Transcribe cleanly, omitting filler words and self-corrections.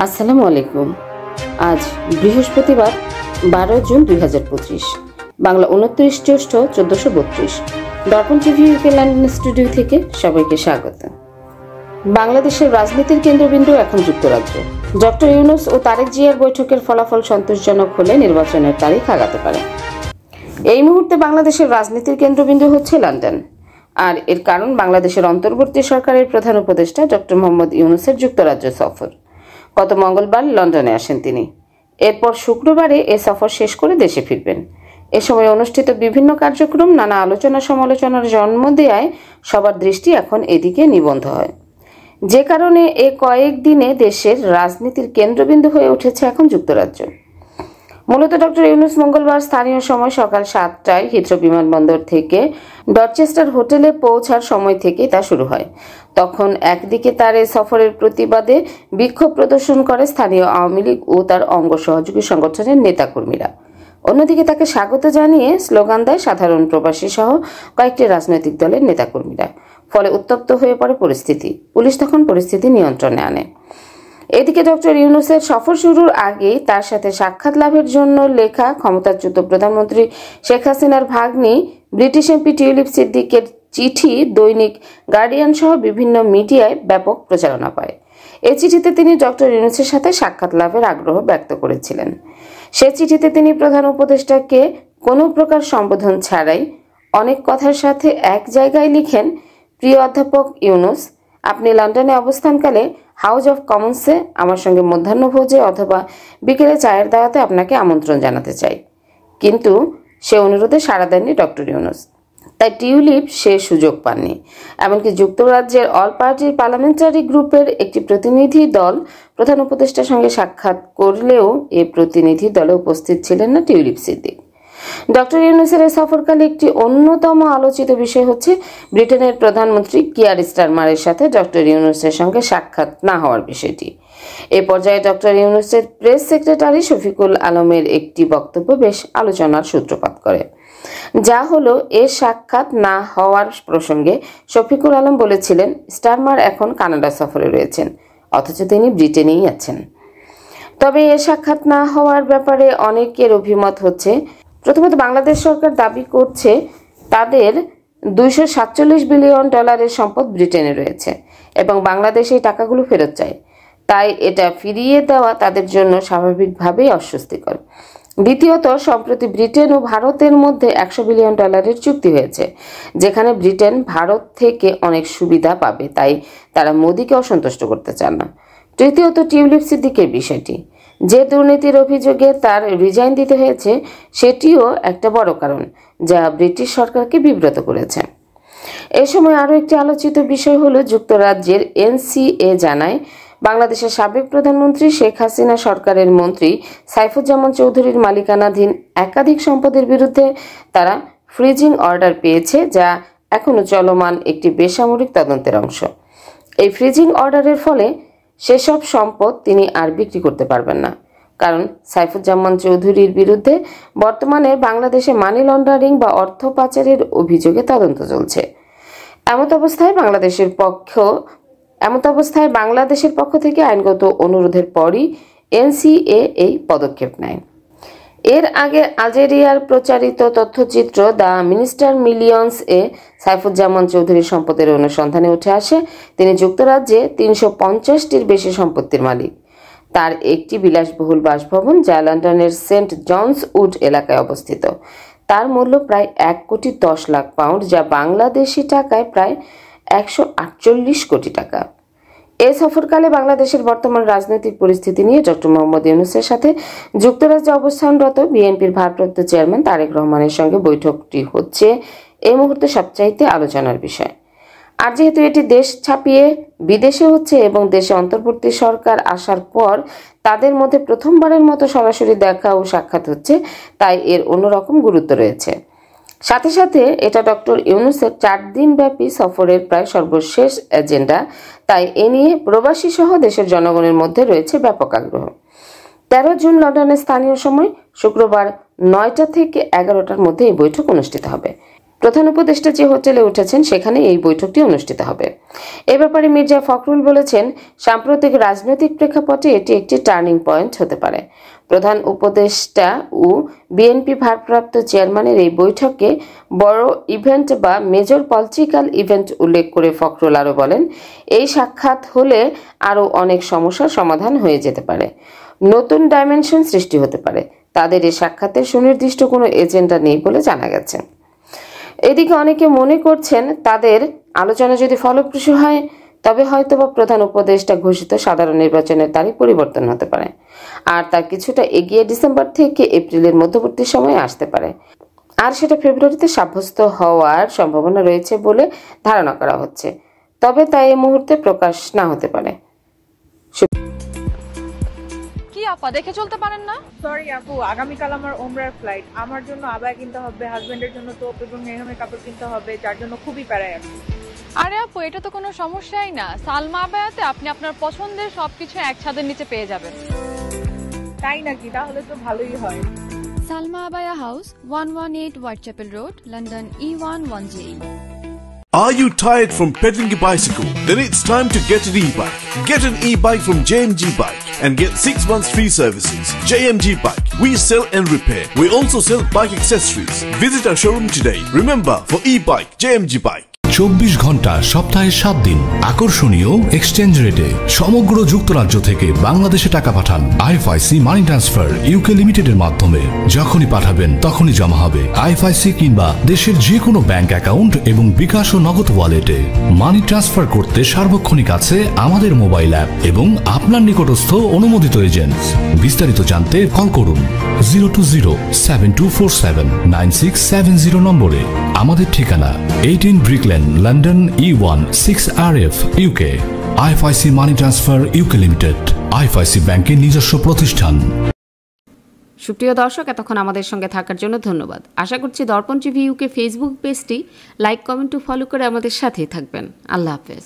আসসালামু আলাইকুম। আজ বৃহস্পতিবার 12 জুন 2025, বাংলা 29 জ্যৈষ্ঠ 1432। দর্পণ টিভি ইউকে লন্ডন স্টুডিও থেকে সবাইকে স্বাগত। বাংলাদেশের রাজনীতির কেন্দ্রবিন্দু এখন যুক্তরাজ্য। ডক্টর ইউনূস ও তারেক জিয়ার বৈঠকের ফলাফল সন্তোষজনক হলে নির্বাচনের তারিখ আগাতে পারে। এই মুহূর্তে বাংলাদেশের রাজনীতির কেন্দ্রবিন্দু হচ্ছে লন্ডন, আর এর কারণ বাংলাদেশের অন্তর্বর্তী সরকারের প্রধান উপদেষ্টা ডক্টর মোহাম্মদ ইউনূসের যুক্তরাজ্য সফর। গত মঙ্গলবার লন্ডনে আসেন তিনি। এরপর শুক্রবারে এ সফর শেষ করে দেশে ফিরবেন। এ সময় অনুষ্ঠিত বিভিন্ন কার্যক্রম নানা আলোচনা সমালোচনার জন্ম দেয়ায় সবার দৃষ্টি এখন এদিকে নিবদ্ধ হয়, যে কারণে এ কয়েকদিনে দেশের রাজনীতির কেন্দ্রবিন্দু হয়ে উঠেছে এখন যুক্তরাজ্য। মূলত ডক্টর ইউনূস মঙ্গলবার স্থানীয় সময় সকাল 7টায় হিথ্রো বিমানবন্দর থেকে ডরচেস্টার হোটেলে পৌঁছার সময় থেকে তা শুরু হয়। তখন একদিকে তার এই সফরের প্রতিবাদে বিক্ষোভ প্রদর্শন করে স্থানীয় আওয়ামী লীগ ও তার অঙ্গ সহযোগী সংগঠনের নেতাকর্মীরা। অন্যদিকে তাকে স্বাগত জানিয়ে স্লোগান দেয় সাধারণ প্রবাসী সহ কয়েকটি রাজনৈতিক দলের নেতাকর্মীরা। ফলে উত্তপ্ত হয়ে পড়ে পরিস্থিতি। পুলিশ তখন পরিস্থিতি নিয়ন্ত্রণে আনে। এদিকে ডক্টর ইউনূসের সফর শুরুর আগেই তার সাথে সাক্ষাৎ লাভের জন্য লেখা ক্ষমতাচ্যুত প্রধানমন্ত্রী শেখ হাসিনার ভাগ্নি ব্রিটিশ এমপি টিউলিপ সিদ্দিকের চিঠি দৈনিক গার্ডিয়ান সহ বিভিন্ন মিডিয়ায় ব্যাপক প্রচারণা পায়। এই চিঠিতে তিনি ডক্টর ইউনূসের সাথে সাক্ষাৎ লাভের আগ্রহ ব্যক্ত করেছিলেন। সে চিঠিতে তিনি প্রধান উপদেষ্টাকে কোনো প্রকার সম্বোধন ছাড়াই অনেক কথার সাথে এক জায়গায় লিখেন, প্রিয় অধ্যাপক ইউনূস, আপনি লন্ডনে অবস্থানকালে হাউস অফ কমন্সে আমার সঙ্গে মধ্যাহ্নভোজে অথবা বিকেলে চায়ের দাওয়াতে আপনাকে আমন্ত্রণ জানাতে চাই। কিন্তু সে অনুরোধে সাড়া দেননি ডক্টর ইউনূস। তাই টিউলিপ সে সুযোগ পাননি। এমনকি যুক্তরাজ্যের অল পার্টির পার্লামেন্টারি গ্রুপের একটি প্রতিনিধি দল প্রধান উপদেষ্টার সঙ্গে সাক্ষাৎ করলেও এই প্রতিনিধি দলে উপস্থিত ছিলেন না টিউলিপ সিদ্দিক। ডক্টর ইউনূসের এই সফরকালে একটি অন্যতম আলোচিত বিষয় হচ্ছে ব্রিটেনের প্রধানমন্ত্রী কিয়ার স্টারমারের সাথে ডক্টর ইউনূসের সঙ্গে সাক্ষাৎ না হওয়ার বিষয়টি। এ পর্যায়ে ডক্টর ইউনূসের প্রেস সেক্রেটারি শফিকুল আলমের একটি বক্তব্য বেশ আলোচনার সূত্রপাত করে। যা হলো, এ সাক্ষাৎ না হওয়ার প্রসঙ্গে শফিকুল আলম বলেছিলেন, স্টারমার এখন কানাডা সফরে রয়েছেন, অথচ তিনি ব্রিটেনেই আছেন। তবে এ সাক্ষাৎ না হওয়ার ব্যাপারে অনেকের অভিমত হচ্ছে। প্রথমত, বাংলাদেশ সরকার দাবি করছে তাদের $247 বিলিয়ন সম্পদ ব্রিটেনে রয়েছে এবং বাংলাদেশ এই টাকাগুলো ফেরত চায়। তাই এটা ফিরিয়ে দেওয়া তাদের জন্য স্বাভাবিকভাবেই অস্বস্তিকর। দ্বিতীয়ত, সম্প্রতি ব্রিটেন ও ভারতের মধ্যে $100 বিলিয়ন চুক্তি হয়েছে, যেখানে ব্রিটেন ভারত থেকে অনেক সুবিধা পাবে, তাই তারা মোদিকে অসন্তুষ্ট করতে চান না। তৃতীয়ত, টিউলিপ সিদ্দিকের বিষয়টি, যে দুর্নীতির অভিযোগে তার রিজাইন দিতে হয়েছে, সেটিও একটা বড় কারণ যা ব্রিটিশ সরকারকে বিব্রত করেছে। এ সময় আরও একটি আলোচিত বিষয় হলো, যুক্তরাজ্যের এনসিএ জানায় বাংলাদেশের সাবেক প্রধানমন্ত্রী শেখ হাসিনা সরকারের মন্ত্রী সাইফুজ্জামান চৌধুরীর মালিকানাধীন একাধিক সম্পদের বিরুদ্ধে তারা ফ্রিজিং অর্ডার পেয়েছে, যা এখনও চলমান একটি বেসামরিক তদন্তের অংশ। এই ফ্রিজিং অর্ডারের ফলে সেসব সম্পদ তিনি আর বিক্রি করতে পারবেন না, কারণ সাইফুজ্জামান চৌধুরীর বিরুদ্ধে বর্তমানে বাংলাদেশে মানি লন্ডারিং বা অর্থ পাচারের অভিযোগে তদন্ত চলছে। এমত অবস্থায় বাংলাদেশের পক্ষ থেকে আইনগত অনুরোধের পরই এনসিএ এই পদক্ষেপ নেয়। এর আগে আলজেরিয়ার প্রচারিত তথ্যচিত্র দ্য মিনিস্টার মিলিয়ন্স এ সাইফুজ্জামান চৌধুরীর সম্পদের অনুসন্ধানে উঠে আসে তিনি যুক্তরাজ্যে 350টির বেশি সম্পত্তির মালিক। তার একটি বিলাসবহুল বাসভবন, যা লন্ডনের সেন্ট জনস উড এলাকায় অবস্থিত। তার মূল্য প্রায় £1,10,00,000, যা বাংলাদেশি টাকায় প্রায় 148 কোটি টাকা। এ সফরকালে বাংলাদেশের বর্তমান রাজনৈতিক পরিস্থিতি নিয়ে ডক্টর মোহাম্মদ ইউনূসের সাথে যুক্তরাজ্যে অবস্থানরত বিএনপির ভারপ্রাপ্ত চেয়ারম্যান তারেক রহমানের সঙ্গে বৈঠকটি হচ্ছে এই মুহূর্তে সবচাইতে আলোচনার বিষয়। আর যেহেতু এটি দেশ ছাপিয়ে বিদেশে হচ্ছে এবং দেশে অন্তর্বর্তী সরকার আসার পর তাদের মধ্যে প্রথমবারের মতো সরাসরি দেখা ও সাক্ষাৎ হচ্ছে, তাই এর অন্যরকম গুরুত্ব রয়েছে। সাথে সাথে এটা ডক্টর ইউনূসের 4 দিনব্যাপী সফরের প্রায় সর্বশেষ এজেন্ডা, তাই এ নিয়ে প্রবাসী সহ দেশের জনগণের মধ্যে রয়েছে ব্যাপক আগ্রহ। 13 জুন লন্ডনের স্থানীয় সময় শুক্রবার 9টা থেকে 11টার মধ্যে এই বৈঠক অনুষ্ঠিত হবে। প্রধান উপদেষ্টা যে হোটেলে উঠেছেন সেখানে এই বৈঠকটি অনুষ্ঠিত হবে। এ ব্যাপারে মির্জা ফখরুল বলেছেন, সাম্প্রতিক রাজনৈতিক প্রেক্ষাপটে এটি একটি টার্নিং পয়েন্ট হতে পারে। প্রধান উপদেষ্টা ও বিএনপি ভারপ্রাপ্ত চেয়ারম্যানের এই বৈঠকে বড় ইভেন্ট বা মেজর পলিটিক্যাল ইভেন্ট উল্লেখ করে ফখরুল আরও বলেন, এই সাক্ষাৎ হলে আরও অনেক সমস্যার সমাধান হয়ে যেতে পারে, নতুন ডাইমেনশন সৃষ্টি হতে পারে। তাদের এই সাক্ষাতের সুনির্দিষ্ট কোনো এজেন্ডা নেই বলে জানা গেছে। এদিকে অনেকে মনে করছেন, তাদের আলোচনা যদি ফলপ্রসূ হয় তবে হয়তোবা প্রধান উপদেষ্টা ঘোষিত সাধারণ নির্বাচনের তারিখ পরিবর্তন হতে পারে, আর তা কিছুটা এগিয়ে ডিসেম্বর থেকে এপ্রিলের মধ্যবর্তী সময়ে আসতে পারে, আর সেটা ফেব্রুয়ারিতে সাব্যস্ত হওয়ার সম্ভাবনা রয়েছে বলে ধারণা করা হচ্ছে। তবে তা এই মুহূর্তে প্রকাশ না হতে পারে। কি আপা দেখে চলতে পারেন না? সরি আপু, আগামীকাল আমার ওমরার ফ্লাইট। আমার জন্য আবায়া কিনতে হবে, হাজবেন্ডের জন্য তোপ এবং মেহমের কাপড় কিনতে হবে, যার জন্য খুবই প্যারায় আছি। আরে আপু, এটা তো কোনো সমস্যাই না। সালমা আবায়াতে আপনি আপনার পছন্দের সবকিছু এক ছাদের নিচে পেয়ে যাবেন। তাই নাকি? তাহলে তো ভালোই হয়। Salma Abaya House, 118 Whitechapel Road, London E1 1JE. Are you tired from pedaling a bicycle? Then it's time to get an e-bike. Get an e-bike from JMG Bike and get 6 months free services. JMG Bike. We sell and repair. We also sell bike accessories. Visit our showroom today. Remember, for e-bike, JMG Bike. 24 ঘন্টা সপ্তাহে 7 দিন আকর্ষণীয় exchange রেটে সমগ্র যুক্তরাজ্য থেকে বাংলাদেশে টাকা পাঠান। আইএফআইসি মানি ট্রান্সফার ইউকে লিমিটেডের মাধ্যমে যখনই পাঠাবেন তখনই জমা হবে আইএফআইসি কিংবা দেশের যে কোনো ব্যাংক অ্যাকাউন্ট এবং বিকাশ ও নগদ ওয়ালেটে। মানি ট্রান্সফার করতে সার্বক্ষণিক আছে আমাদের মোবাইল অ্যাপ এবং আপনার নিকটস্থ অনুমোদিত এজেন্ট। বিস্তারিত জানতে কল করুন 020-7247-9670 নম্বরে। আমাদের ঠিকানা 18 Brick Lane, London E1 6RF, UK। IFIC money transfer UK limited, IFIC ব্যাংকের নিজস্ব প্রতিষ্ঠান। সুপ্রিয় দর্শক, এতক্ষণ আমাদের সঙ্গে থাকার জন্য ধন্যবাদ। আশা করছি দর্পণ টিভি ইউকে ফেসবুক পেজটি লাইক, কমেন্ট ও ফলো করে আমাদের সাথেই থাকবেন। আল্লাহ হাফেজ।